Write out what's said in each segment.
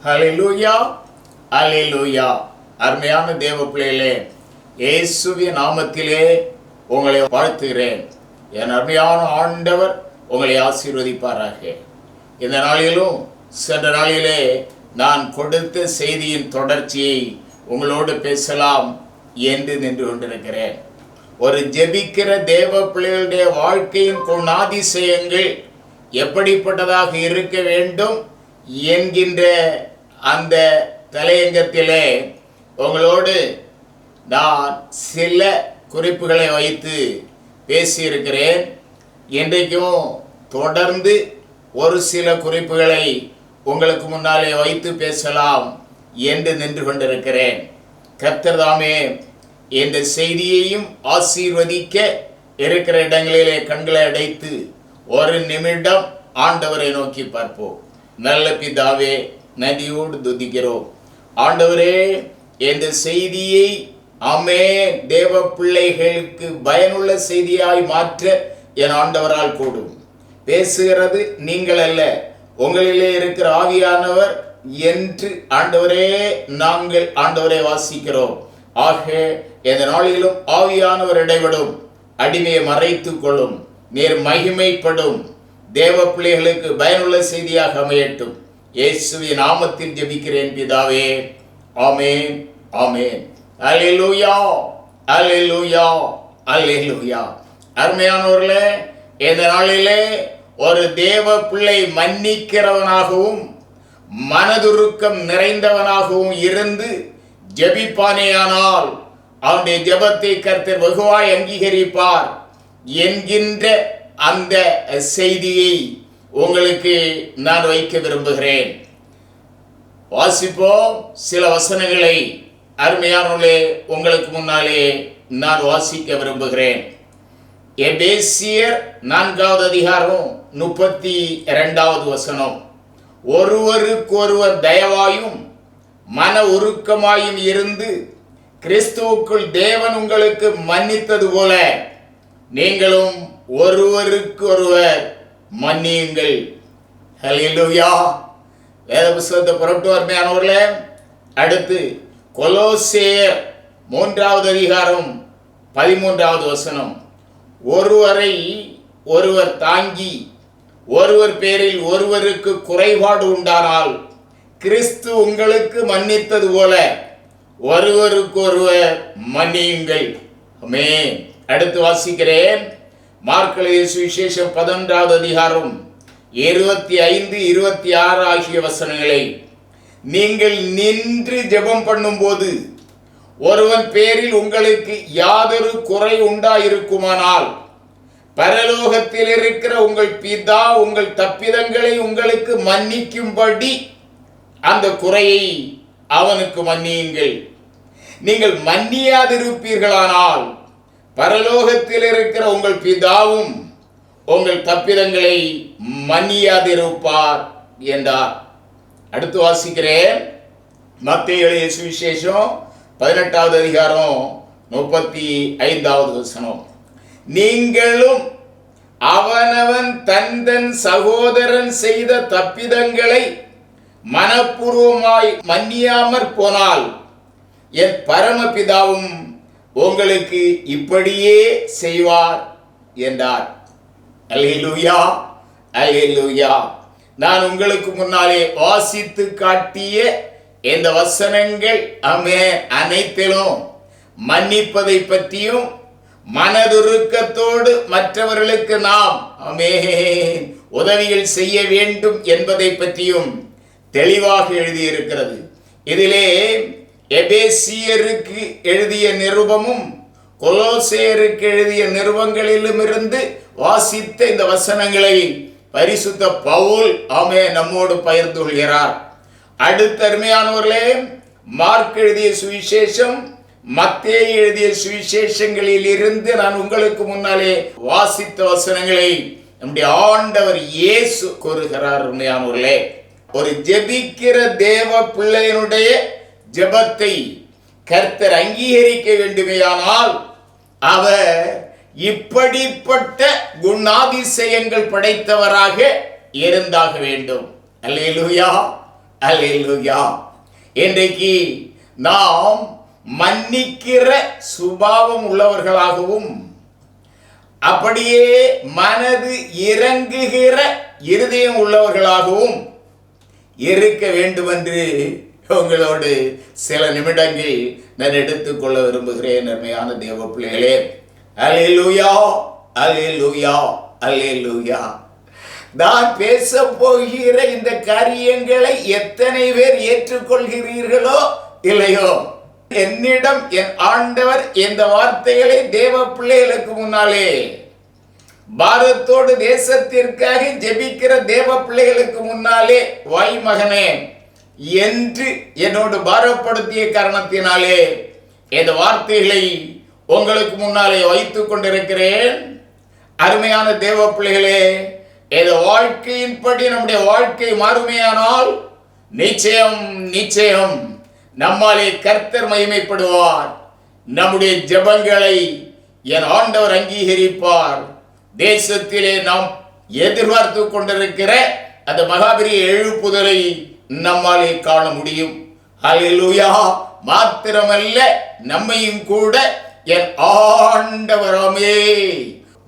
ஹல்லேலூயா, ஹல்லேலூயா. அருமையான தேவ பிள்ளைகளே, இயேசுவின் நாமத்திலே உங்களை வாழ்த்துகிறேன். என் அருமையான ஆண்டவர் உங்களை ஆசீர்வதிப்பாராக. இந்த நாளிலும் சென்ற நாளிலே நான் கொடுத்த செய்தியின் தொடர்ச்சியை உங்களோடு பேசலாம் என்று நின்று கொண்டிருக்கிறேன். ஒரு ஜெபிக்கிற தேவ பிள்ளைகளுடைய வாழ்க்கையின் குணாதிசயங்கள் எப்படிப்பட்டதாக இருக்க வேண்டும் என்கின்ற அந்த தலையங்கத்திலே உங்களோடு நான் சில குறிப்புகளை வைத்து பேசியிருக்கிறேன். இன்றைக்கும் தொடர்ந்து ஒரு சில குறிப்புகளை உங்களுக்கு முன்னாலே வைத்து பேசலாம் என்று நின்று கொண்டிருக்கிறேன். கர்த்தர் தாமே இந்த செய்தியையும் ஆசீர்வதிக்க இருக்கிற இடங்களிலே கண்களை அடைத்து ஒரு நிமிடம் ஆண்டவரை நோக்கி பார்ப்போம். நல்ல பிதாவே, நதியோடு துதிக்கிறோம். ஆண்டவரே, இந்த செய்தியை தேவ பிள்ளைகளுக்கு பயனுள்ள செய்தியாய் மாற்ற என் ஆண்டவரால் கூடும். பேசுகிறது நீங்கள் அல்ல, உங்களிலே இருக்கிற ஆவியானவர் என்று ஆண்டவரே நாங்கள் ஆண்டவரை வாசிக்கிறோம். ஆக இந்த நாளிலும் ஆவியானவர் இடைவிடும், அடிமையை மறைத்துக் கொள்ளும், நேர் மகிமைப்படும், தேவ பிள்ளைகளுக்கு பயனுள்ள செய்தியாக அமையட்டும். இயேசுவின் நாமத்தில் ஜெபிக்கிறேன் பிதாவே, ஆமென், ஆமென். அல்லேலூயா, அல்லேலூயா, அல்லேலூயா. அருமையானவர்களே, இந்த நாளிலே ஒரு தேவ பிள்ளை மன்னிக்கிறவனாகவும் மனதுருக்கம் நிறைந்தவனாகவும் இருந்து ஜெபிப்பானேயானால் அவனுடைய ஜெபத்தை கர்த்தர் வெகுவாய் அங்கீகரிப்பார் என்கின்ற அந்த செய்தியை உங்களுக்கு நான் வைக்க விரும்புகிறேன். வாசிப்போம் சில வசனங்களை. அருமையானவர்களே, உங்களுக்கு முன்னாலே நான் வாசிக்க விரும்புகிறேன். எபேசியர் 4வது அதிகாரம் 32வது வசனம். ஒருவருக்கொருவர் தயவாயும் மன உருக்கமாயும் இருந்து கிறிஸ்துவுக்குள் தேவன் உங்களுக்கு மன்னித்தது போல நீங்களும் ஒருவருக்கு ஒருவர் மன்னியுங்கள். ஹல்லேலூயா. வேத புத்தகத்தை புரட்டு அருமையானவர்களே. அடுத்து கொலோசேயர் 3வது அதிகாரம் 13வது வசனம். ஒருவரை ஒருவர் தாங்கி ஒருவர் பேரில் ஒருவருக்கு குறைபாடு உண்டானால் கிறிஸ்து உங்களுக்கு மன்னித்தது போல ஒருவருக்கு ஒருவர் மன்னியுங்கள். ஆமென். அடுத்து வாசிக்கிறேன். மார்க் எழுதிய சுவிசேஷம் 11வது அதிகாரம் 25, 26 ஆகிய வசனங்களை. நீங்கள் நின்று ஜெபம் பண்ணும்போது ஒருவன் பேரில் உங்களுக்கு யாதொரு குறை உண்டாயிருக்குமானால் பரலோகத்தில் இருக்கிற உங்கள் பிதா உங்கள் தப்பிதங்களை உங்களுக்கு மன்னிக்கும்படி அந்த குறையை அவனுக்கு மன்னியுங்கள். நீங்கள் மன்னியாதிருப்பீர்களானால் பரலோகத்தில் இருக்கிற உங்கள் பிதாவும் உங்கள் தப்பிதங்களை மன்னியாதிருப்பார் என்றார். அடுத்து வாசிக்கிறேன். மத்தேயு எழுதிய சுவிசேஷம் 18வது அதிகாரம் 35வது வசனம். நீங்களும் அவனவன் தன் சகோதரன் செய்த தப்பிதங்களை மனப்பூர்வமாய் மன்னியாமற் போனால் என் பரமபிதாவும் உங்களுக்கு இப்படியே செய்வார் என்றார். அல்லேலூயா, அல்லேலூயா. நான் உங்களுக்கு முன்னாலே வாசித்து காட்டிய இந்த வசனங்கள் அனைத்திலும் மன்னிப்பதை பற்றியும் மனதுருக்கத்தோடு மற்றவர்களுக்கு நாம் உதவிகள் செய்ய வேண்டும் என்பதை பற்றியும் தெளிவாக எழுதியிருக்கிறது. இதிலே எபேசியருக்கு எழுதிய நிருபமும் கொலோசேயருக்கு எழுதிய நிருபங்களிலும் இருந்து வாசித்த இந்த வசனங்களை பரிசுத்த பவுல் நம்மோடு பகிர்ந்து கொள்கிறார். அடுத்த அருமையானவர்களே, மார்க் எழுதிய சுவிசேஷம், மத்தேயு எழுதிய சுவிசேஷங்களில் இருந்து நான் உங்களுக்கு முன்னாலே வாசித்த வசனங்களை நம்முடைய ஆண்டவர் இயேசு கூறுகிறார். அருமையானவர்களே, ஒரு ஜெபிக்கிற தேவ பிள்ளையினுடைய ஜெபத்தை கர்த்தர் அங்கீகரிக்க வேண்டுமேயானால் அவர் இப்படிப்பட்ட குணாதிசயங்கள் படைத்தவராக இருந்தாக வேண்டும். அல்லேலூயா, அல்லேலூயா. இன்றைக்கு நாம் மன்னிக்கிற சுபாவம் உள்ளவர்களாகவும் அப்படியே மனது இறங்குகிற இருதயம் உள்ளவர்களாகவும் இருக்க வேண்டும் என்று உங்களோடு சில நிமிடங்கள் நான் எடுத்துக்கொள்ள விரும்புகிறேன். அருமையான தேவ பிள்ளைகளே, அல்லேலூயா, அல்லேலூயா, அல்லேலூயா. நான் பேச போகிற இந்த காரியங்களை எத்தனை பேர் ஏற்றுக்கொள்கிறீர்களோ இல்லையோ, என்னிடம் என் ஆண்டவர் இந்த வார்த்தைகளை தேவ பிள்ளைகளுக்கு முன்னாலே, பாரத்தோடு தேசத்திற்காக ஜெபிக்கிற தேவ பிள்ளைகளுக்கு முன்னாலே, வாய் மகனே என்று என்னோடு பாரப்படுத்திய காரணத்தினாலே இந்த வார்த்தைகளை உங்களுக்கு முன்னாலே வைத்துக் கொண்டிருக்கிறேன். அருமையான தேவ பிள்ளைகளே, இந்த வாழ்க்கையின்படி நம்முடைய வாழ்க்கை மாறுமையானால் நிச்சயம் நிச்சயம் நம்மாலே கர்த்தர் மகிமைப்படுவார். நம்முடைய ஜெபங்களை என் ஆண்டவர் அங்கீகரிப்பார். தேசத்திலே நாம் எதிர்பார்த்து கொண்டிருக்கிற அந்த மகாபெரிய எழுப்புதலை நம்மாலே காண முடியும். அல்லேலூயா. மாத்திரமல்ல, நம்மையும் கூட என் ஆண்டவராமே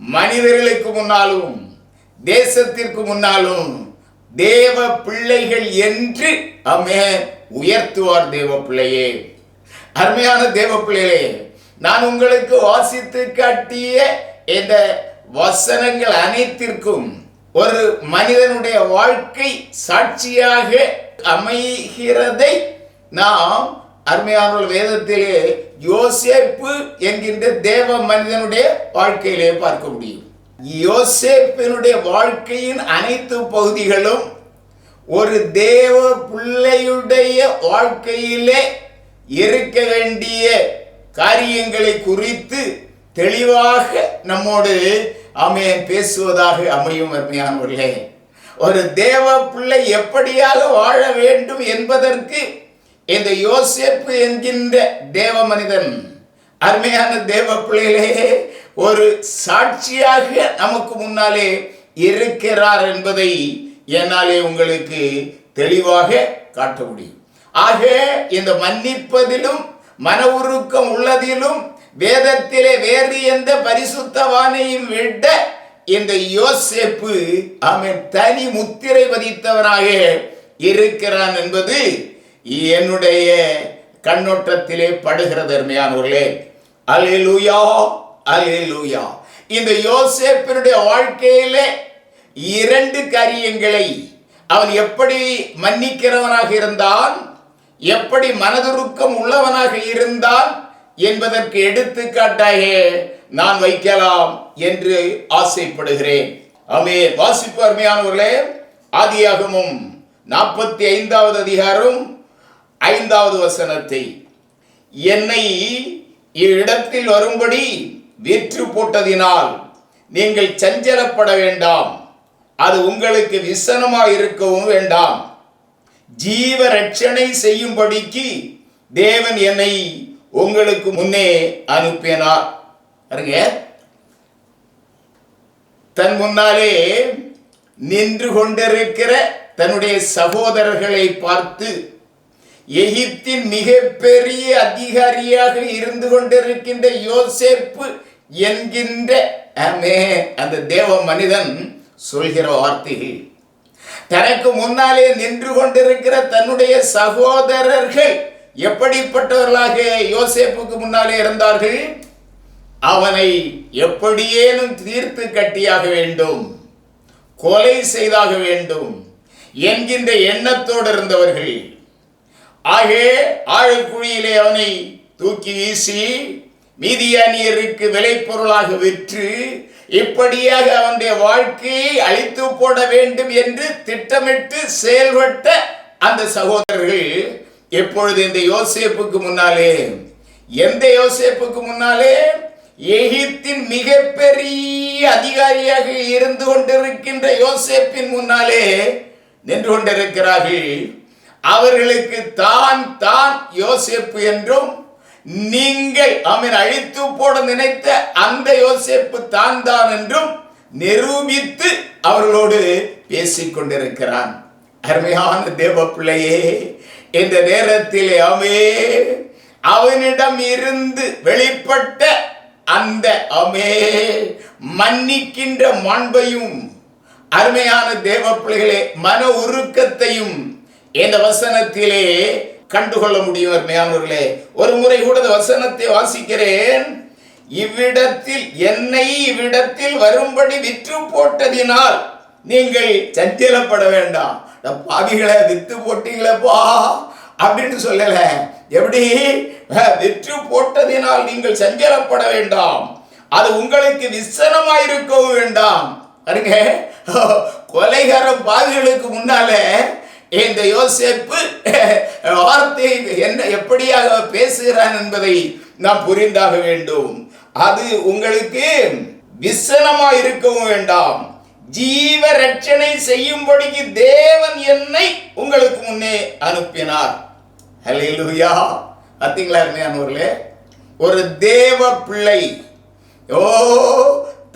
மனிதர்களுக்கு முன்னாலும் தேசத்திற்கு முன்னாலும் தேவ பிள்ளைகள் என்று உயர்த்துவார். தேவ பிள்ளையே, அருமையான தேவ பிள்ளைகளே, நான் உங்களுக்கு வாசித்து காட்டிய இந்த வசனங்கள் அனைத்திற்கும் ஒரு மனிதனுடைய வாழ்க்கை சாட்சியாக அமைகிறதை நாம் அருமையான வேதத்திலே யோசேப்பு என்கின்ற தேவ மனிதனுடைய வாழ்க்கையிலே பார்க்க முடியும். யோசேப்பினுடைய வாழ்க்கையின் அனைத்து பகுதிகளும் ஒரு தேவ பிள்ளையுடைய வாழ்க்கையிலே இருக்க வேண்டிய காரியங்களை குறித்து தெளிவாக நம்மோடு பேசுவதாக அமையும். அருமையானவர்களே, ஒரு தேவ பிள்ளை எப்படியாக வாழ வேண்டும் என்பதற்கு இந்த யோசேப்பு என்கின்ற தேவ மனிதன், அருமையான தேவ பிள்ளைகளே, ஒரு சாட்சியாக நமக்கு முன்னாலே இருக்கிறார் என்பதை என்னாலே உங்களுக்கு தெளிவாக காட்ட முடியும். ஆக இந்த மன்னிப்பதிலும் மன உருக்கம் உள்ளதிலும் வேதத்திலே வேறு எந்த பரிசுத்தவானையும் விட இந்த யோசேப்பு தனி முத்திரை பதித்தவனாக இருக்கிறான் என்பது என்னுடைய கண்ணோட்டத்திலே படுகிறது. அருமையானவர்களே, அல்லேலூயா, அல்லேலூயா. இந்த யோசேப்பினுடைய வாழ்க்கையிலே இரண்டு காரியங்களை அவன் எப்படி மன்னிக்கிறவனாக இருந்தான், எப்படி மனதுருக்கம் உள்ளவனாக இருந்தான் என்பதற்கு எடுத்துக்காட்டாக நான் வைக்கலாம் என்று ஆசைப்படுகிறேன். ஆமென். வாசிப்பு அருமையானவர்களே, ஆதியாகமம் 45வது அதிகாரம் 5வது வசனத்தை, என்னை இடத்தில் வரும்படி விற்று போட்டதினால் நீங்கள் சஞ்சலப்பட வேண்டாம், அது உங்களுக்கு விசனமாக இருக்கவும் வேண்டாம். ஜீவ ரட்சணை செய்யும்படிக்கு தேவன் என்னை உங்களுக்கு முன்னே அனுப்பினார். தன் முன்னாலே நின்று கொண்டிருக்கிற தன்னுடைய சகோதரர்களை பார்த்து, எகிப்தின் மிகப்பெரிய அதிகாரியாக இருந்து கொண்டிருக்கின்ற யோசேப்பு என்கின்ற அந்த தேவ மனிதன் சொல்கிற வார்த்தைகள், தனக்கு முன்னாலே நின்று கொண்டிருக்கிற தன்னுடைய சகோதரர்கள் எப்படிப்பட்டவர்களாக யோசேப்புக்கு முன்னாலே இருந்தார்கள், அவனை எப்படியேனும் தீர்த்து கட்டியாக வேண்டும், கொலை செய்தாக வேண்டும் என்கின்ற எண்ணத்தோடு இருந்தவர்கள். ஆக ஆழக்குழியிலே அவனை தூக்கி வீசி மீதியானியருக்கு விளைபொருளாக விற்று இப்படியாக அவனுடைய வாழ்க்கையை அழித்து போட வேண்டும் என்று திட்டமிட்டு செயல்பட்ட அந்த சகோதரர்கள் எப்பொழுது இந்த யோசேப்புக்கு முன்னாலே, எந்த யோசேப்புக்கு முன்னாலே, எகிப்தின் மிகப்பெரிய அதிகாரியாக இருந்து கொண்டிருக்கின்ற யோசேப்பின் முன்னாலே நின்று கொண்டிருக்கிறார்கள். அவர்களுக்கு தான் தான் யோசேப்பு என்றும், நீங்கள் அழித்து போட நினைத்த அந்த யோசேப்பு தான் தான் என்றும் நிரூபித்து அவர்களோடு பேசிக் கொண்டிருக்கிறான். அருமையான தேவ பிள்ளையே, இந்த நேரத்திலே அவனிடம் இருந்து வெளிப்பட்ட அந்த மன்னிக்கின்ற மாண்பையும், அருமையான தேவ பிள்ளைகளே, மன உருக்கத்தையும் இந்த வசனத்திலே கண்டுகொள்ள முடியும். அருமையானவர்களே, ஒரு முறை கூட இந்த வசனத்தை வாசிக்கிறேன். இவ்விடத்தில் என்னை இவ்விடத்தில் வரும்படி விற்று போட்டதினால் நீங்கள் சஞ்சலப்பட வேண்டாம். பாவிகளை வித்து போட்டீங்களப்பா அப்படின்னு சொல்லல. எப்படி? விற்று போட்டதினால் நீங்கள் சஞ்சலப்பட வேண்டாம், அது உங்களுக்கு விசனமாயிருக்கவும் வேண்டாம். பாருங்க, கொலைகார பாவிகளுக்கு முன்னால இந்த யோசேப்பு வார்த்தை என்ன எப்படியாக பேசுகிறான் என்பதை நாம் புரிந்தாக வேண்டும். அது உங்களுக்கு விசனமா இருக்கவும் வேண்டாம், ஜீவ ரட்சணை செய்யும்படிக்கு தேவன் என்னை உங்களுக்கு முன்னே அனுப்பினார். ஹல்லேலூயா. பார்த்தீங்களா அருமையானவர்களே, ஒரு தேவ பிள்ளை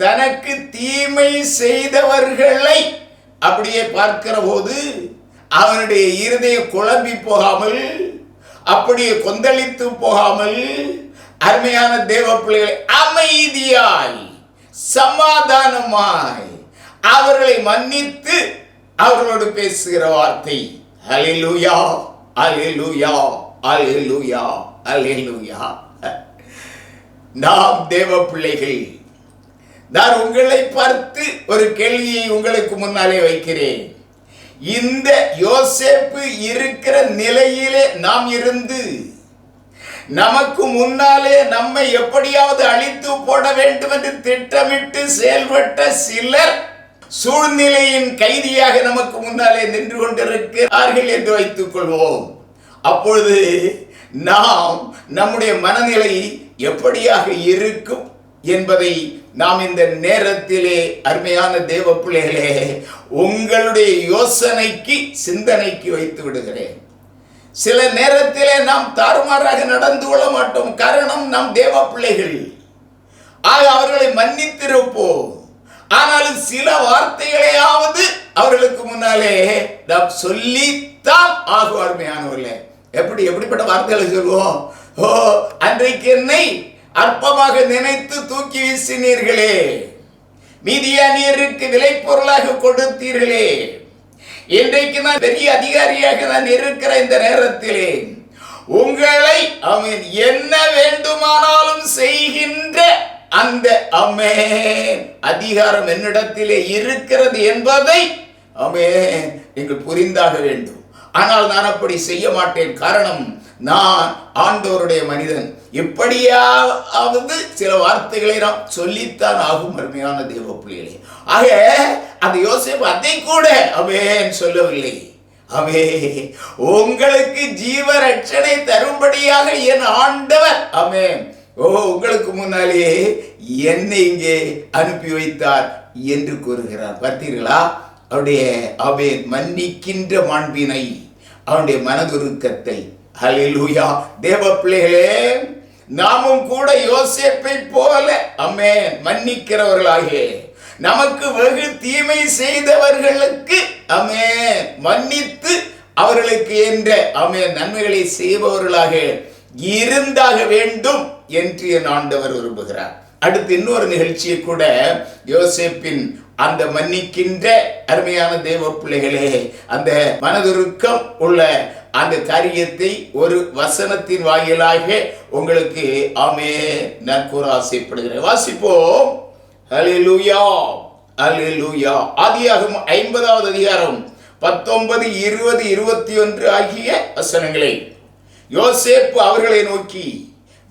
தனக்கு தீமை செய்தவர்களை அப்படியே பார்க்கிற போது அவனுடைய இருதயம் குழம்பி போகாமல், அப்படியே கொந்தளித்து போகாமல், அருமையான தேவ பிள்ளைகளை அமைதியாய் சமாதானமாய் அவர்களை மன்னித்து அவர்களோடு பேசுகிற வார்த்தை. அல்லேலூயா, அல்லேலூயா, அல்லேலூயா, அல்லேலூயா. நாம் தேவ பிள்ளைகள். நான் உங்களை பார்த்து ஒரு கேள்வியை உங்களுக்கு முன்னாலே வைக்கிறேன். இந்த யோசேப்பு இருக்கிற நிலையிலே நாம் இருந்து நமக்கு முன்னாலே நம்மை எப்படியாவது அழித்து போட வேண்டும் என்று திட்டமிட்டு செயல்பட்ட சிலர் சூழ்நிலையின் கைதியாக நமக்கு முன்னாலே நின்று கொண்டிருக்கிறார்கள் என்று வைத்துக் கொள்வோம். அப்பொழுது நாம் நம்முடைய மனநிலை எப்படியாக இருக்கும் என்பதை நாம் இந்த நேரத்திலே, அருமையான தேவ பிள்ளைகளே, உங்களுடைய யோசனைக்கு சிந்தனைக்கு வைத்து விடுகிறேன். சில நேரத்திலே நாம் தாறுமாறாக நடந்து கொள்ள மாட்டோம். காரணம், நாம் தேவ பிள்ளைகள். ஆக அவர்களை மன்னித்திருப்போம். ஆனாலும் சில வார்த்தைகளையாவது அவர்களுக்கு முன்னாலே நாம் சொல்லித்தான் ஆகும். அருமையானவர்களே, எப்படிப்பட்ட வார்த்தைகளை சொல்லுவோம்? அன்றைக்கு என்னை அற்பமாக நினைத்து தூக்கி வீசினீர்களே, மீதியானியருக்கு விலை பொருளாக கொடுத்தீர்களே, இன்றைக்கு நான் பெரிய அதிகாரியாக நான் இருக்கிற இந்த நேரத்திலே உங்களை என்ன வேண்டுமானாலும் செய்கின்ற அந்த அதிகாரம் என்னிடத்திலே இருக்கிறது என்பதை நீங்கள் புரிந்தாக வேண்டும். ஆனால் நான் அப்படி செய்ய மாட்டேன். காரணம், நான் ஆண்டவருடைய மனிதன். இப்படியாவது சில வார்த்தைகளை நாம் சொல்லித்தான் ஆகும். அருமையான தேவ பிள்ளைகளே, ஆக அந்த யோசேப்பு அதை கூட சொல்லவில்லை. உங்களுக்கு ஜீவ ரட்சணை தரும்படியாக என் ஆண்டவர் உங்களுக்கு முன்னாலே என்னை இங்கே அனுப்பி வைத்தார் என்று கூறுகிறார். பார்த்தீர்களா? அவருடைய மன்னிக்கின்ற மாண்பினை, அவனுடைய மனதுருக்கத்தை. ஹல்லேலூயா. தேவ பிள்ளைகளே, நாமும் கூட யோசேப்பை போல மன்னிக்கிறவர்களாக, நமக்கு வெகு தீமை செய்தவர்களுக்கு மன்னித்து அவர்களுக்கு என்ற நன்மைகளை செய்பவர்களாக இருந்தாக வேண்டும் என்று என் ஆண்டவர் விரும்புகிறார். அடுத்து இன்னொரு நிகழ்ச்சியை கூட யோசேப்பின் அந்த மன்னிக்கின்ற அருமையான தேவ பிள்ளைகளே, அந்த மனதுருக்கம் உள்ள அந்த காரியத்தை ஒரு வசனத்தின் வாயிலாக உங்களுக்கு நான் கூற ஆசைப்படுகிறேன். வாசிப்போம். அல்லேலூயா, அல்லேலூயா. ஆதியாகமம் 50வது அதிகாரம் 19, 20, 21 ஆகிய வசனங்களை. யோசேப்பு அவர்களை நோக்கி,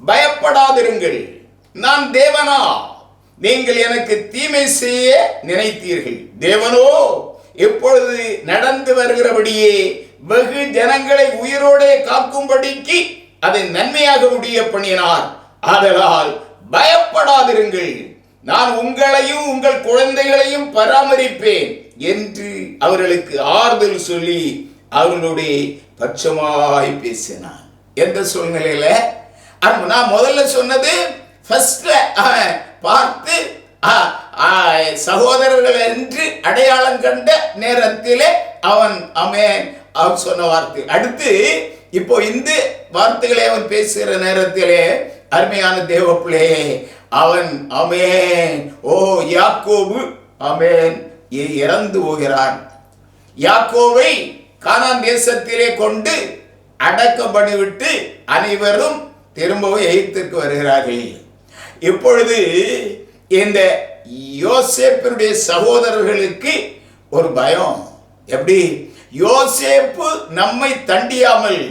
பயப்படாதிருங்கள், நான் தேவனா? நீங்கள் எனக்கு தீமை செய்ய நினைத்தீர்கள். தேவனோ இப்பொழுது நடந்து வருகிறபடியே வெகு ஜனங்களை உயிரோடே காக்கும்படிக்கு அதை நன்மையாக முடிய பண்ணினார். ஆதலால் பயப்படாதிருங்கள், நான் உங்களையும் உங்கள் குழந்தைகளையும் பராமரிப்பேன் என்று அவர்களுக்கு ஆறுதல் சொல்லி அவர்களுடைய பட்சமாய் பேசினார். எந்த சூழ்நிலையில? நான் முதல்ல சொன்னது பார்த்து சகோதரர்கள் என்று அடையாளம் கண்ட நேரத்திலே அவன் அவன் சொன்ன வார்த்தை. அடுத்து இப்போ இந்த வார்த்தைகளை அவன் பேசுகிற நேரத்திலே அருமையான தேவப்பிள்ளை அவன் யாக்கோபு இறந்து போகிறான். யாக்கோவை கானான் தேசத்திலே கொண்டு அடக்கம் பண்ணிவிட்டு அனைவரும் திரும்பவும் எகிப்திற்கு வருகிறார்கள். இப்பொழுது இந்த யோசேப்பினுடைய சகோதரர்களுக்கு ஒரு பயம். எப்படி? யோசேப்பு நம்மை தண்டியாமல்,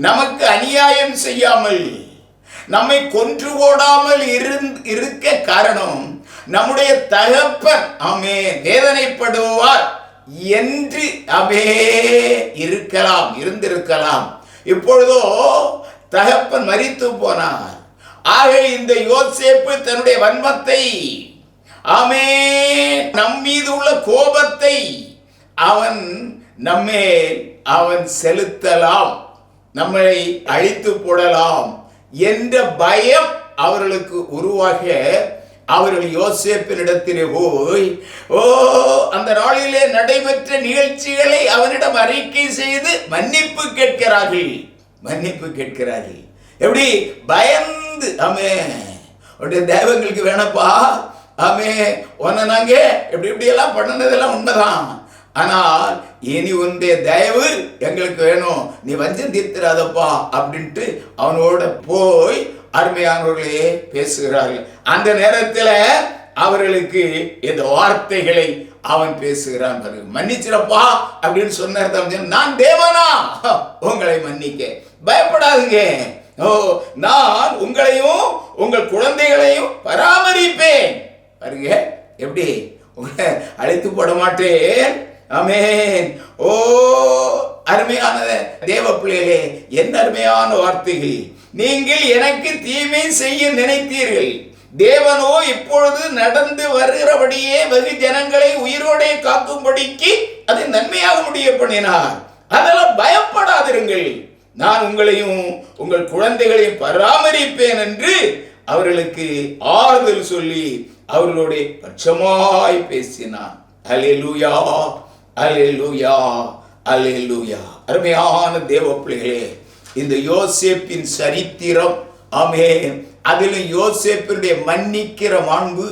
நமக்கு அநியாயம் செய்யாமல், நம்மை கொன்று போடாமல் இருக்க காரணம் நம்முடைய தகப்பன் வேதனைப்படுவார் என்று இருந்திருக்கலாம். இப்பொழுதோ தகப்பன் மரித்து போனார். ஆக இந்த யோசேப்பு தன்னுடைய வன்மத்தை நம் மீது உள்ள கோபத்தை அவன் செலுத்தலாம், நம்மை அழித்து போடலாம் என்ற பயம் அவர்களுக்கு உருவாக அவர்கள் யோசேப்பினிடத்திலே போய் அந்த நாளிலே நடைபெற்ற நிகழ்ச்சிகளை அவனிடம் அறிக்கை செய்து மன்னிப்பு கேட்கிறார்கள். எப்படி? பயந்து தேவங்களுக்கு வேணப்பா உன்னை நாங்க எப்படி எல்லாம் பண்ணதெல்லாம் உண்மைதான், ஆனால் இனி உன்னுடைய தயவு எங்களுக்கு வேணும், நீ வஞ்சம் தீர்த்திராதப்பா அப்படின்ட்டு அவனோட போய் அருமையானவர்களே பேசுகிறார்கள். அந்த நேரத்தில் அவர்களுக்கு இந்த வார்த்தைகளை அவன் பேசுகிறான். மன்னிச்சிடப்பா அப்படின்னு சொன்ன, நான் தேவனா உங்களை மன்னிக்க, பயப்படாதுங்க, நான் உங்களையும் உங்கள் குழந்தைகளையும் பராமரிப்பேன். பாருங்க எப்படி, உங்களை அழைத்து போட மாட்டேன். அருமையான தேவ பிள்ளைகளே, என்ன அருமையான வார்த்தைகள். நீங்கள் எனக்கு தீமை செய்ய நினைத்தீர்கள், தேவனோ இப்பொழுது நடந்து வருகிறபடியே வெகு ஜனங்களை உயிரோடே காக்கும்படிக்கு அதை நன்மையாக முடிய பண்ணினார். அதெல்லாம் பயப்படாதிருங்கள், நான் உங்களையும் உங்கள் குழந்தைகளையும் பராமரிப்பேன் என்று அவர்களுக்கு ஆறுதல் சொல்லி அவர்களுடைய பட்சமாய் பேசினான். அல்லேலூயா, அல்லேலூயா, அல்லேலூயா. அருமையான தேவ பிள்ளைகளே, இந்த யோசேப்பின் சரித்திரம், அதிலும் யோசேப்பினுடைய மன்னிக்கிற மாண்பு,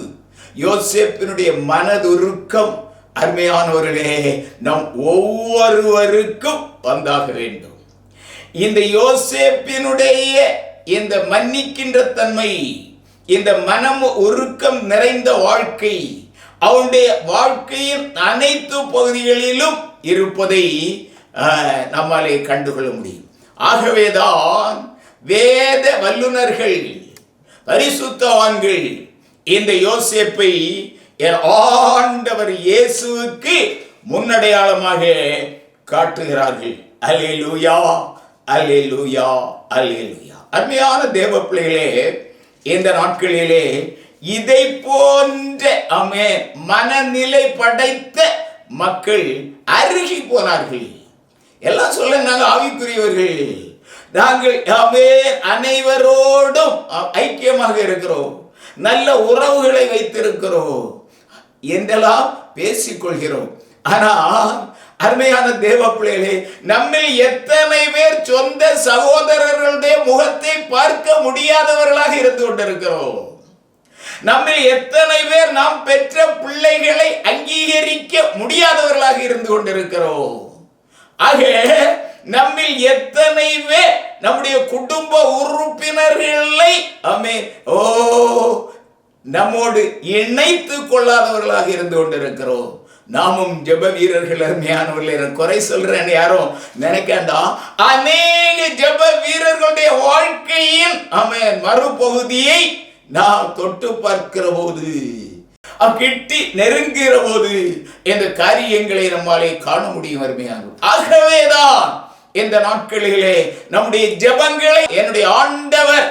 யோசேப்பினுடைய மனதுருக்கம், அருமையானவர்களே, நம் ஒவ்வொருவருக்கும் வந்தாக வேண்டும். இந்த யோசேப்பினுடைய இந்த மன்னிக்கின்ற தன்மை, இந்த மனம் உருக்கம் நிறைந்த வாழ்க்கை அவனுடைய வாழ்க்கையின் அனைத்து பகுதிகளிலும் இருப்பதை நம்மாலே கண்டுகொள்ள முடியும். ஆகவேதான் வேத வல்லுநர்கள், பரிசுத்தவான்கள் இந்த யோசேப்பை ஆண்டவர் இயேசுவுக்கு முன்னடையாளமாக காட்டுகிறார்கள். அல்லேலூயா, அல்லேலூயா, அல்லேலூயா. அருமையான தேவ பிள்ளைகளே, இந்த நாட்களிலே இதை போன்ற மனநிலை படைத்த மக்கள் அருகி போனார்கள். எல்லாம் சொல்ல நாங்கள் ஆவிக்குரியவர்கள், நாங்கள் அனைவரோடும் ஐக்கியமாக இருக்கிறோம், நல்ல உறவுகளை வைத்திருக்கிறோம் என்றெல்லாம் பேசிக்கொள்கிறோம். ஆனால் அருமையான தேவ பிள்ளைகளே, நம்மில் எத்தனை பேர் சொந்த சகோதரர்களுடைய முகத்தை பார்க்க முடியாதவர்களாக இருந்து கொண்டிருக்கிறோம்? நம்மில் எத்தனை பேர் நாம் பெற்ற பிள்ளைகளை அங்கீகரிக்க முடியாதவர்களாக இருந்து கொண்டிருக்கிறோம்? ஆக நம்மில் எத்தனை பேர் நம்முடைய குடும்ப உறுப்பினர்களை நம்மோடு இணைத்து கொள்ளாதவர்களாக இருந்து கொண்டிருக்கிறோம்? நாமும் ஜெப வீரர்கள், அருமையானவர்கள், குறை சொல்றேன் யாரும் நினைக்காண்டா. அநேக ஜெப வீரர்களுடைய வாழ்க்கையின் மறுபகுதியை நாம் தொட்டு பார்க்கிற போது, கிட்டி நெருங்குகிற போது இந்த காரியங்களை நம்மாலே காண முடியும். அருமையானவர்கள், ஆகவேதான் இந்த நாட்களிலே நம்முடைய ஜெபங்களை என்னுடைய ஆண்டவர்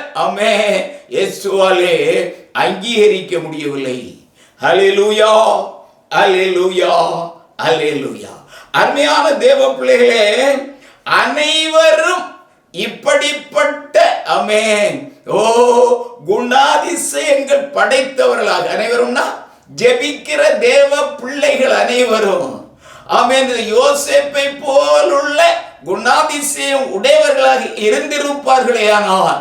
இயேசுவாலே அங்கீகரிக்க முடியவில்லை. ஹல்லேலூயா, அல்லேலூயா, அல்லேலூயா. அருமையான தேவ பிள்ளைகளே, அனைவரும் இப்படிப்பட்ட குணாதிசயங்கள் படைத்தவர்களாக, அனைவரும்னா ஜெபிக்கிற தேவ பிள்ளைகள் அனைவரும் ஆமென், யோசேப்பை போலுள்ள குணாதிசயம் உடையவர்களாக இருந்திருப்பார்களே. ஆனால்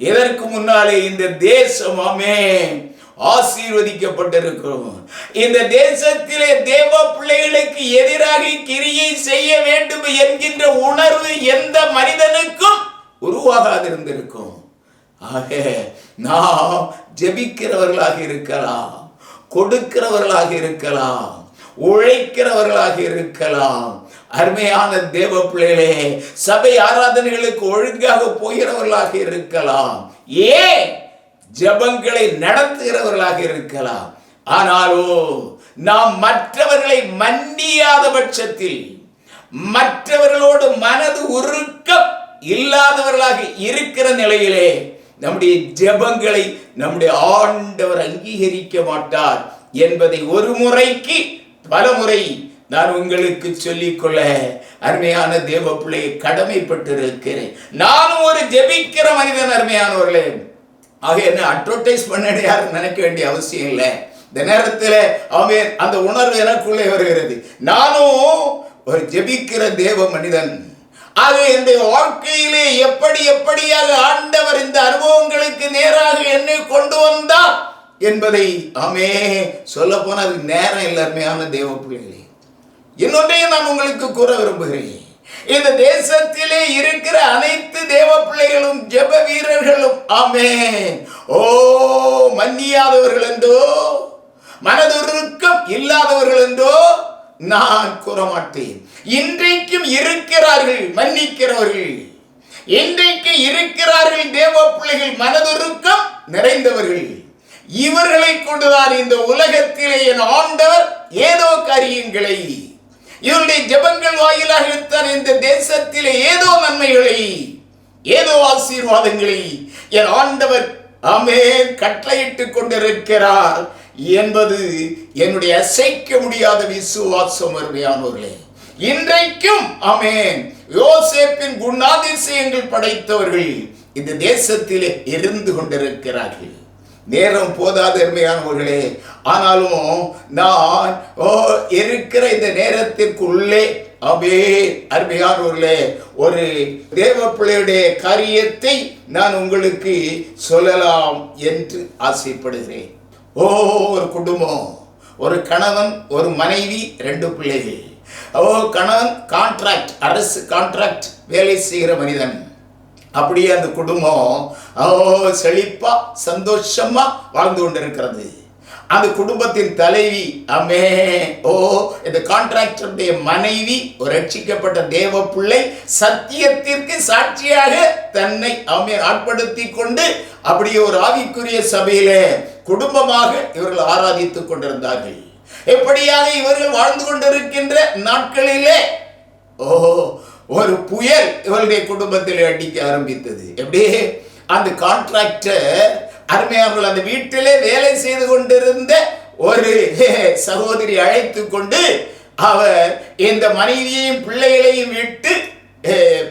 இதற்கு முன்னாலே இந்த தேசம் ஆமென் ஆசீர்வதிக்கப்பட்டிருக்கிறோம். இந்த தேசத்திலே தேவ பிள்ளைகளுக்கு எதிராக கிரியை செய்ய வேண்டும் என்கின்ற உணர்வு எந்த மனிதனுக்கும் உருவாகாதிருந்திருக்கும். ஆக நாம் ஜெபிக்கிறவர்களாக இருக்கலாம், கொடுக்கிறவர்களாக இருக்கலாம், உழைக்கிறவர்களாக இருக்கலாம். அருமையான தேவ பிள்ளைகளே, சபை ஆராதனைகளுக்கு ஒழுங்காக போகிறவர்களாக இருக்கலாம், ஏன் ஜெபங்களை நடத்துகிறவர்களாக இருக்கலாம். ஆனாலோ நாம் மற்றவர்களை மன்னியாத பட்சத்தில், மற்றவர்களோடு மனது உருக்கம் இல்லாதவர்களாக இருக்கிற நிலையிலே நம்முடைய ஜெபங்களை நம்முடைய ஆண்டவர் அங்கீகரிக்க மாட்டார் என்பதை ஒரு முறைக்கு பல முறை நான் உங்களுக்கு சொல்லிக்கொள்ள அருமையான தேவ பிள்ளையை கடமைப்பட்டிருக்கிறேன். நானும் ஒரு ஜெபிக்கிற மனிதன் அருமையானவர்களே. ஆக என்ன அட்வர்டைஸ் பண்ண யாரும் நினைக்க வேண்டிய அவசியம் இல்லை. இந்த நேரத்தில் அவன் அந்த உணர்வு எனக்குள்ளே வருகிறது. நானும் ஒரு ஜெபிக்கிற தேவ மனிதன். ஆக என்னுடைய வாழ்க்கையிலே எப்படியாக ஆண்டவர் இந்த அனுபவங்களுக்கு நேராக என்னை கொண்டு வந்தார் என்பதை சொல்ல போன அது நேரம் இல்லை. அருமையான தேவ பிள்ளைகளே, இன்னொன்றையும் நான் உங்களுக்கு கூற விரும்புகிறேன். இந்த தேசத்திலே இருக்கிற அனைத்து தேவ பிள்ளைகளும் ஜெப வீரர்களும் மன்னியாதவர்கள் என்றோ மனதுருக்கம் இல்லாதவர்கள் என்றோ நான் கூற மாட்டேன். இன்றைக்கும் இருக்கிறார்கள் மன்னிக்கிறவர்கள், இன்றைக்கு இருக்கிறார்கள் தேவ பிள்ளைகள் மனதுருக்கம் நிறைந்தவர்கள். இவர்களை கொண்டுதான் இந்த உலகத்திலே என் ஆண்டவர் ஏதோ காரியங்களை, இவருடைய ஜெபங்கள் வாயிலாகத்தான் இந்த தேசத்திலே ஏதோ நன்மைகளை, ஏதோ ஆசீர்வாதங்களை என் ஆண்டவர் கட்டளையிட்டு கொண்டிருக்கிறார் என்பது என்னுடைய அசைக்க முடியாத விசுவாசம். அருமையானவர்களே, இன்றைக்கும் யோசேப்பின் குணாதிசயங்கள் படைத்தவர்கள் இந்த தேசத்திலே இருந்து கொண்டிருக்கிறார்கள். நேரம் போதாது அருமையானவர்களே. ஆனாலும் நான் இருக்கிற இந்த நேரத்திற்குள்ளே அருமையானவர்களே ஒரு தேவ பிள்ளையுடைய காரியத்தை நான் உங்களுக்கு சொல்லலாம் என்று ஆசைப்படுகிறேன். ஒரு குடும்பம், ஒரு கணவன், ஒரு மனைவி, 2 பிள்ளைகள். கணவன் கான்ட்ராக்ட், அரசு கான்ட்ராக்ட் வேலை செய்கிற மனிதன். அப்படியே அந்த குடும்பம் செழிப்பா சந்தோஷமா வாழ்ந்து கொண்டிருக்கிறது. அந்த குடும்பத்தின் தலைவி இந்த கான்ட்ராக்டருடைய மனைவி ஒரு ரட்சிக்கப்பட்ட தேவ பிள்ளை, சத்தியத்திற்கு சாட்சியாக தன்னை ஆட்படுத்தி கொண்டு அப்படியே ஒரு ஆவிக்குரிய சபையிலே குடும்பமாக இவர்கள் ஆராதித்துக் கொண்டிருந்தார்கள். எப்படியாக இவர்கள் வாழ்ந்து கொண்டிருக்கின்ற நாட்களிலே ஒரு புயல் இவருடைய குடும்பத்தில் அடிக்க ஆரம்பித்தது. எப்படியே அந்த கான்ட்ராக்டர் அருமையானவர்கள் அந்த வீட்டிலே வேலை செய்து கொண்டிருந்த ஒரு சகோதரி அழைத்து கொண்டு அவர் இந்த மனைவியையும் பிள்ளைகளையும் விட்டு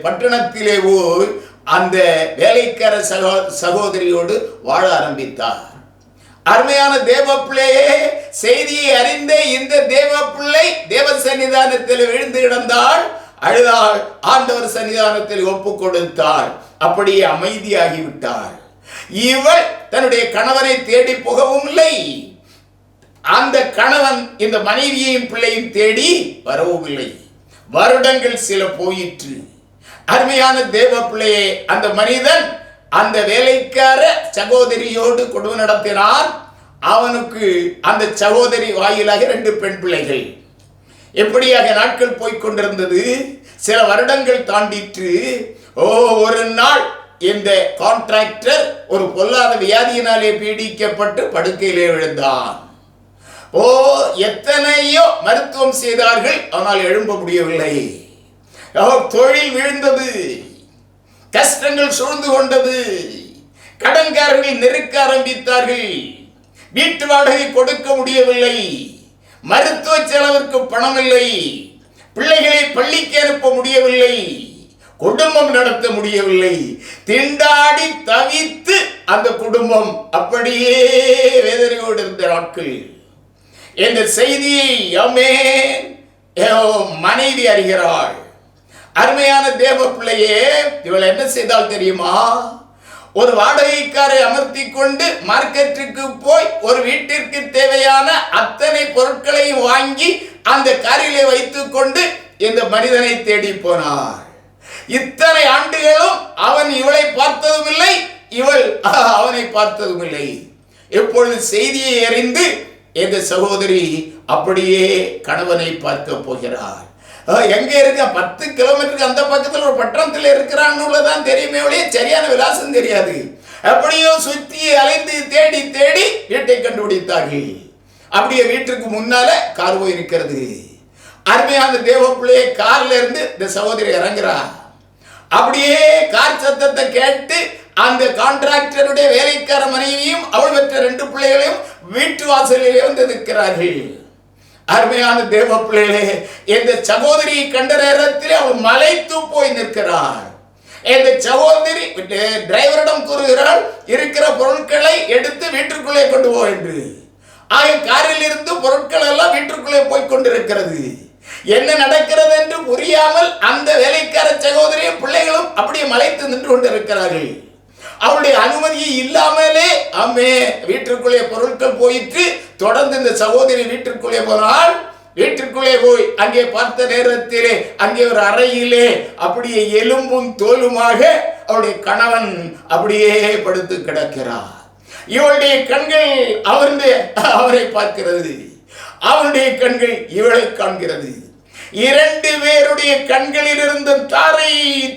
பட்டணத்திலே அந்த வேலைக்கார சகோதரியோடு வாழ ஆரம்பித்தார். அருமையான தேவ பிள்ளையே, செய்தியை அறிந்த இந்த தேவ பிள்ளை தேவ சன்னிதானத்தில் விழுந்து கிடந்தாள், அழுதாள், ஆண்டவர் சன்னிதானத்தில் ஒப்பு கொடுத்தாள், அப்படியே அமைதியாகிவிட்டாள். இவள் தன்னுடைய கணவனை தேடி போகவும் இல்லை, அந்த கணவன் இந்த மனைவியையும் பிள்ளையும் தேடி வரவும் இல்லை. வருடங்கள் சில போயிற்று. அருமையான தேவ பிள்ளையே, அந்த மனிதன் அந்த வேலைக்கார சகோதரியோடு குடும்பம் நடத்தினான். அவனுக்கு அந்த சகோதரி வாயிலாக 2 பெண் பிள்ளைகள். எப்படியாக நாட்கள் போய்கொண்டிருந்தது. சில வருடங்கள் தாண்டிற்று. ஒரு நாள் இந்த கான்ட்ராக்டர் ஒரு பொல்லாத வியாதியினாலே பீடிக்கப்பட்டு படுக்கையிலே விழுந்தான். எத்தனையோ மருத்துவம் செய்தார்கள், ஆனால் எழும்ப முடியவில்லை. தொழில் விழுந்தது, கஷ்டங்கள் சூழ்ந்து கொண்டது, கடன்காரர்கள் நெருக்க ஆரம்பித்தார்கள், வீட்டு வாடகை கொடுக்க முடியவில்லை, மருத்துவ செலவிற்கு பணம் இல்லை, பிள்ளைகளை பள்ளிக்கு அனுப்ப முடியவில்லை, குடும்பம் நடத்த முடியவில்லை. திண்டாடி தவித்து அந்த குடும்பம் அப்படியே வேதனையோடு இருந்த நாட்கள். இந்த செய்தியை மனைவி அறிகிறாள். அருமையான தேவ பிள்ளையே, இவள் என்ன செய்தால் தெரியுமா? ஒரு வாடகைக்காரை அமர்த்தி கொண்டு மார்க்கெட்டுக்கு போய் ஒரு வீட்டிற்கு தேவையான அத்தனை பொருட்களையும் வாங்கி அந்த காரிலே வைத்துக் கொண்டு இந்த மனிதனை தேடி போனார். இத்தனை ஆண்டுகளும் அவன் இவளை பார்த்ததும் இல்லை, இவள் அவனை பார்த்ததும் இல்லை. எப்பொழுது செய்தியை அறிந்து இந்த சகோதரி அப்படியே கணவனை பார்க்க போகிறார். எங்க இருக்க 10 கிலோமீட்டருக்கு அந்த பக்கத்தில் ஒரு பட்டணத்தில் இருக்கிறான்னு தான் தெரியுமே ஒழிய சரியான விலாசம் தெரியாது. அப்படியோ சுற்றி அலைந்து தேடி தேடி வீட்டை கண்டுபிடித்தார்கள். அப்படியே வீட்டுக்கு முன்னால கார் போய் இருக்கிறது. அருமையான தேவ பிள்ளையை கார்ல இருந்து இந்த சகோதரி இறங்குறார். அப்படியே கார் சத்தத்தை கேட்டு அந்த கான்ட்ராக்டருடைய வேலைக்கார மனைவியும் அவள் பெற்ற 2 பிள்ளைகளையும் வீட்டு வாசலிலே வந்து நிற்கிறார்கள். அருமையான தேவ பிள்ளைகளே, இந்த சகோதரியை கண்ட நேரத்தில் அவள் மலைத்து போய் நிற்கிறாள். இந்த சகோதரி டிரைவரிடம் கூறுகிறாள், இருக்கிற பொருட்களை எடுத்து வீட்டிற்குள்ளே கொண்டு போ என்று. காரில் இருந்து பொருட்கள் எல்லாம் வீட்டிற்குள்ளே போய் கொண்டிருக்கிறது. என்ன நடக்கிறது என்று புரியாமல் அந்த வேலைக்கார சகோதரியும் பிள்ளைகளும் அப்படியே மலைத்து நின்று கொண்டிருக்கிறார்கள். அவருடைய அனுமதி இல்லாமலே வீட்டிற்குள்ளே பொருட்கள் போயிட்டு தொடர்ந்து இந்த சகோதரி வீட்டிற்குள்ளே போனால், வீட்டிற்குள்ளே போய் அங்கே பார்த்த நேரத்திலே அங்கே ஒரு அறையிலே அப்படியே எலும்பும் தோலுமாக அவருடைய கணவன் அப்படியே படுத்து கிடக்கிறார். இவளுடைய கண்கள் அவரை பார்க்கிறது, அவருடைய கண்கள் இவளை காண்கிறது. 2 பேருடைய கண்களில் இருந்து தாரை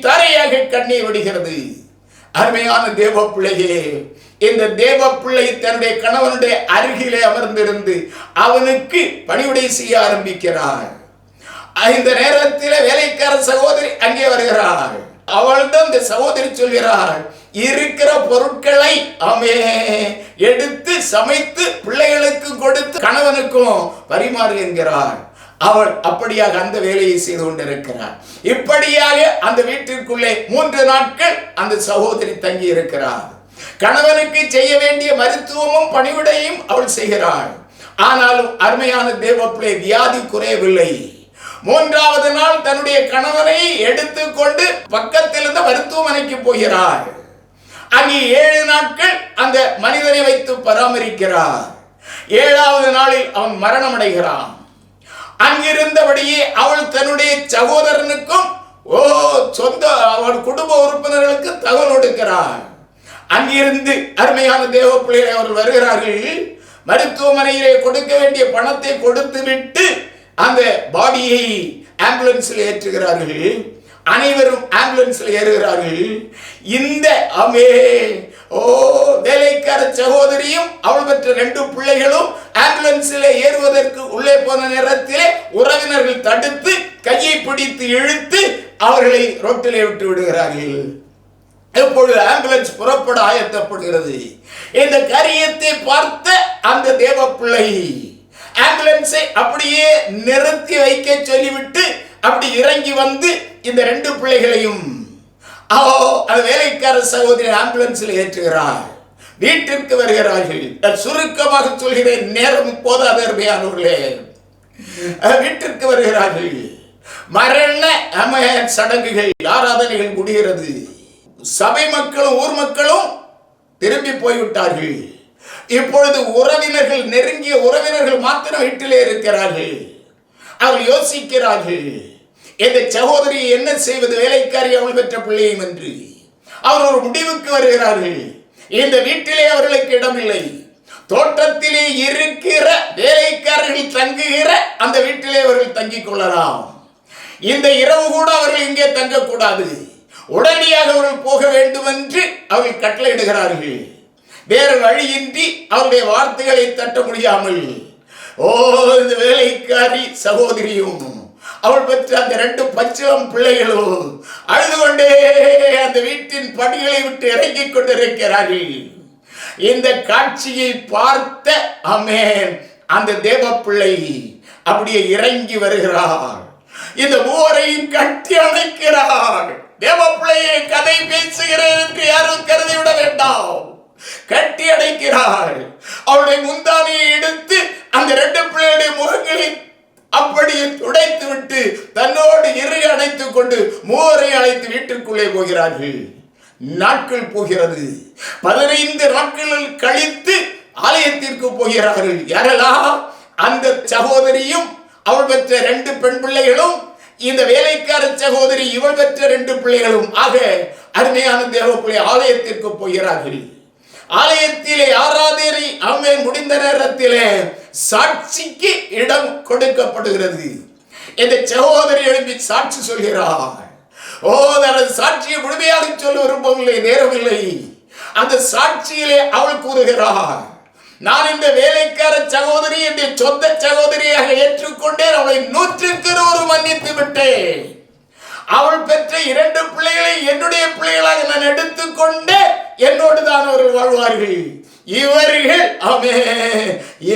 தாரையாக கண்ணீர் விடுகிறது. அருமையான தேவ பிள்ளையே, இந்த தேவ பிள்ளை தன்னுடைய கணவனுடைய அருகிலே அமர்ந்திருந்து அவனுக்கு பணிவிடை செய்ய ஆரம்பிக்கிறார். இந்த நேரத்தில் வேலைக்கார சகோதரி அங்கே வருகிறாள். அவள்தான் இந்த சகோதரி சொல்கிறாள், இருக்கிற பொருட்களை எடுத்து சமைத்து பிள்ளைகளுக்கு கொடுத்து கணவனுக்கும் பரிமாறு என்கிறாள். அவள் அப்படியாக அந்த வேலையை செய்து கொண்டிருக்கிறார். இப்படியாக அந்த வீட்டிற்குள்ளே 3 நாட்கள் அந்த சகோதரி தங்கி இருக்கிறார். கணவனுக்கு செய்ய வேண்டிய மருத்துவமும் பணிவிடையும் அவள் செய்கிறாள். ஆனாலும் அருமையான தேவ பிள்ளை, வியாதி குறையவில்லை. 3வது நாள் தன்னுடைய கணவனை எடுத்துக்கொண்டு பக்கத்தில் இருந்த மருத்துவமனைக்கு போகிறார். அங்கே 7 நாட்கள் அந்த மனிதனை வைத்து பராமரிக்கிறார். 7வது நாளில் அவன் மரணம் அடைகிறான். அங்கிருந்தபடியே அவள் தன்னுடைய சகோதரனுக்கும் சொந்த அவள் குடும்ப உறுப்பினர்களுக்கு தகவல் கொடுக்கிறார். அங்கிருந்து அருமையான தேவ பிள்ளைகளை அவர்கள் வருகிறார்கள். மருத்துவமனையிலே கொடுக்க வேண்டிய பணத்தை கொடுத்து விட்டு அந்த பாடியை ஆம்புலன்ஸில் ஏற்றுகிறார்கள். அனைவரும் ஆம்புலன்ஸில் ஏறுகிறார்கள். இந்த வேலைக்கார சகோதரியும் அவள் பெற்ற 2 பிள்ளைகளும் ஆம்புலன்ஸில் ஏறுவதற்கு உள்ளே போன நேரத்தில் உறவினர்கள் தடுத்து கையை பிடித்து இழுத்து அவர்களை ரோட்டிலே விட்டு விடுகிறார்கள். எப்பொழுது ஆம்புலன்ஸ் புறப்பட ஆயத்தப்படுகிறது, இந்த காரியத்தை பார்த்த அந்த தேவ பிள்ளை ஆம்புலன்ஸை அப்படியே நிறுத்தி வைக்க சொல்லிவிட்டு அப்படி இறங்கி வந்து இந்த 2 பிள்ளைகளையும் அந்த வேலைக்கார சகோதரி ஆம்புலன்ஸில் ஏற்றுகிறார். வீட்டிற்கு வருகிறார்கள். சுருக்கமாக சொல்கிறேன், நேரம் போதாத அருமையானவர்களே. வீட்டிற்கு வருகிறார்கள். மரண சடங்குகள், ஆராதனைகள் முடிகிறது. சபை மக்களும் ஊர் மக்களும் திரும்பி போய்விட்டார்கள். இப்பொழுது உறவினர்கள், நெருங்கிய உறவினர்கள் மாத்திரம் வீட்டிலே இருக்கிறார்கள். அவர்கள் யோசிக்கிறார்கள், இந்த சகோதரி என்ன செய்வது, வேலைக்காரி அவள் பெற்ற பிள்ளையும் என்று. அவர் ஒரு முடிவுக்கு வருகிறார்கள். இந்த வீட்டிலே அவர்களுக்கு இடமில்லை. தோட்டத்திலே இருக்கிற வேலைக்காரர்கள் தங்குகிற அந்த வீட்டிலே அவர்கள் தங்கிக் கொள்ளலாம். இந்த இரவு கூட அவர்கள் இங்கே தங்கக்கூடாது, உடனடியாக அவர்கள் போக வேண்டும் என்று அவர்கள் கட்டளையிடுகிறார்கள். வேறு வழியின்றி அவருடைய வார்த்தைகளை தட்ட முடியாமல் இந்த வேலைக்காரி சகோதரியும் அவள் பெற்ற அந்த 2 பச்சிளம் பிள்ளைகளும் அழுது கொண்டே அந்த வீட்டின் படிகளை விட்டு இறங்கிக் கொண்டிருக்கிறார்கள். இந்த காட்சியை பார்த்த அந்த தேவ பிள்ளை அப்படியே இறங்கி வருகிறார். இந்த 3 கட்டி அணைக்கிறார். தேவ பிள்ளையை கதை பேசுகிறேன் என்று யாரும் கருதி விட வேண்டாம். கட்டி அடைக்கிறார். அவருடைய முந்தானையை எடுத்து அந்த 2 பிள்ளைகளுடைய முகங்களை அப்படியே துடைத்து விட்டு தன்னோடு அணைத்துக் கொண்டு மூவரை அழைத்து வீட்டுக்குள்ளே போகிறார்கள். நாட்கள் போகிறது. 15 நாட்கள் கழித்து ஆலயத்திற்கு போகிறார்கள். யாரெல்லாம்? அந்த சகோதரியும் அவள் பெற்ற 2 பெண் பிள்ளைகளும், இந்த வேலைக்கார சகோதரி இவள் பெற்ற 2 பிள்ளைகளும் ஆக அருமையான தேவப்பிள்ளை ஆலயத்திற்கு போகிறார்கள். ஆலயத்திலே ஆராதனை முடிந்த நேரத்திலே சாட்சிக்கு இடம் கொடுக்கப்படுகிறது. இந்த சகோதரி எழுப்பி சாட்சி சொல்கிறார். சாட்சியை முழுமையாக சொல்ல விரும்பவில்லை, நேரமில்லை. அந்த சாட்சியிலே அவள் கூறுகிறார், நான் இந்த வேலைக்கார சகோதரி என்னுடைய சொந்த சகோதரியாக ஏற்றுக்கொண்டேன். அவளை 100க்கு 100 மன்னித்து விட்டேன். அவள் பெற்ற 2 பிள்ளைகளை என்னுடைய பிள்ளைகளாக நான் எடுத்துக்கொண்டு என்னோடு தான் அவர்கள் வாழ்வார்கள். இவர்கள்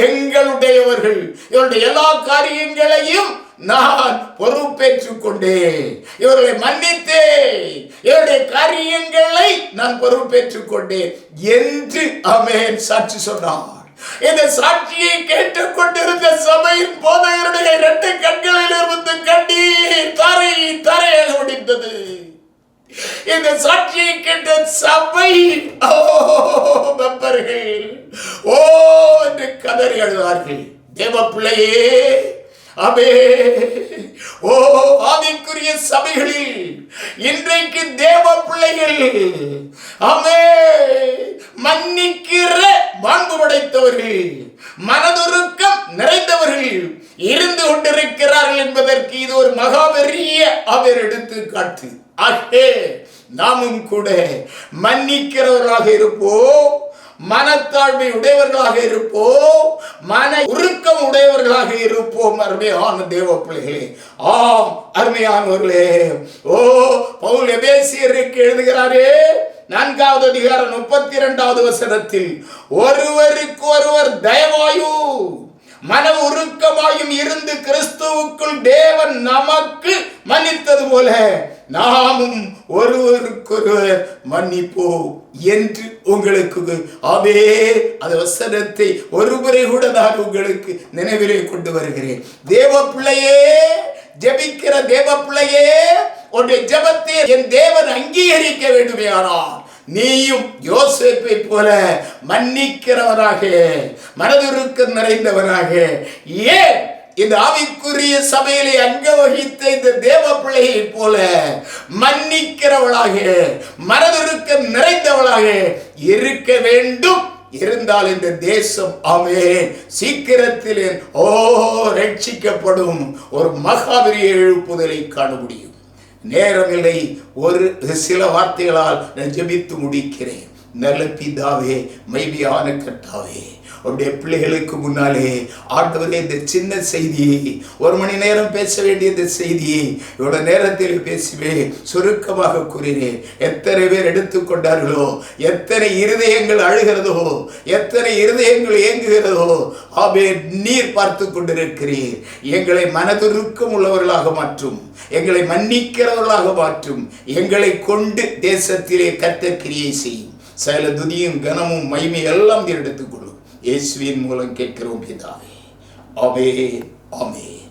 எங்களுடையவர்கள். இவருடைய எல்லா காரியங்களையும் நான் பொறுப்பேற்றுக் கொண்டேன். இவர்களை மன்னித்தேன். இவருடைய காரியங்களை நான் பொறுப்பேற்றுக் கொண்டேன் என்று சாட்சி சொன்னார். இந்த சாட்சியை கேட்டுக் கொண்டிருந்த சபையின் போதகருடைய 2 கண்களில் இருந்து கண்ணீர் தரையாக முடிந்தது. இந்த சாட்சியை கேட்ட சபை மெம்பர்கள் என்று கதறி அழுதார்கள். தேவ பிள்ளையே, ஆவிக்குரிய சபைகளில் இன்றைக்கு தேவ பிள்ளைகள் மன்னிக்கிற மாண்பு படைத்தவர்கள், மனதுருக்கம் நிறைந்தவர்கள் இருந்து கொண்டிருக்கிறார்கள் என்பதற்கு இது ஒரு மகாபெரிய எடுத்துக்காட்டு. நாமும் கூட மன்னிக்கிறவர்களாக இருப்போம், மனத்தாழ்மை உடையவர்களாக இருப்போம், மன உருக்கம் உடையவர்களாக இருப்போம். அருமையான தேவ பிள்ளைகளே, அருமையானவர்களே, பவுல் எபேசியருக்கு எழுதுகிறாரே 4வது அதிகாரம் 32வது வசனத்தில், ஒருவருக்கு ஒருவர் தயவாயும் மன உருக்கமாயும் இருந்து கிறிஸ்துவுக்குள் தேவன் நமக்கு மன்னித்தது போல நாமும் ஒருவருக்கொருவர் மன்னிப்போம் என்று உங்களுக்கு அந்த வசனத்தை ஒருமுறை கூட நான் உங்களுக்கு நினைவிலே கொண்டு வருகிறேன். தேவ பிள்ளையே, ஜெபிக்கிற தேவ பிள்ளையே, உன்னுடைய ஜெபத்தை என் தேவன் அங்கீகரிக்க வேண்டுமே. ஆனால் நீயும் யோசேப்பை போல மன்னிக்கிறவராக, மனதுருக்கம் நிறைந்தவராக, ஏன் இந்த ஆவிக்குரிய சபையிலே அங்க வகித்த இந்த தேவ பிள்ளையை போல மன்னிக்கிறவளாக, மனதுருக்கம் நிறைந்தவளாக இருக்க வேண்டும். இருந்தால் இந்த தேசம் சீக்கிரத்தில் ரட்சிக்கப்படும். ஒரு மகாபெரிய எழுப்புதலை காண முடியும். நேரமில்லை, ஒரு சில வார்த்தைகளால் நான் ஜெபித்து முடிக்கிறேன். நல்ல பிதாவே, மைமையான கர்த்தாவே, அவருடைய பிள்ளைகளுக்கு முன்னாலே ஆண்டவரே இந்த சின்ன செய்தியை 1 மணி நேரம் பேச வேண்டிய இந்த செய்தியை இவ்வளவு நேரத்தில் பேசுவேன், சுருக்கமாக கூறினேன். எத்தனை பேர் எடுத்துக்கொண்டார்களோ, எத்தனை இருதயங்கள் அழுகிறதோ, எத்தனை இருதயங்கள் ஏங்குகிறதோ, நீர் பார்த்து கொண்டிருக்கிறீர். எங்களை மனதுருக்கம் உள்ளவர்களாக மாற்றும், எங்களை மன்னிக்கிறவர்களாக மாற்றும். எங்களை கொண்டு தேசத்திலே கர்த்தர் கிரியை செய்யும். சகல துதியும் கனமும் மகிமை எல்லாம் எடுத்துக்கொள்ளும். இயேசுவின் மூலம் கேட்கிறோம் பிதாவே. ஆமென், ஆமென்.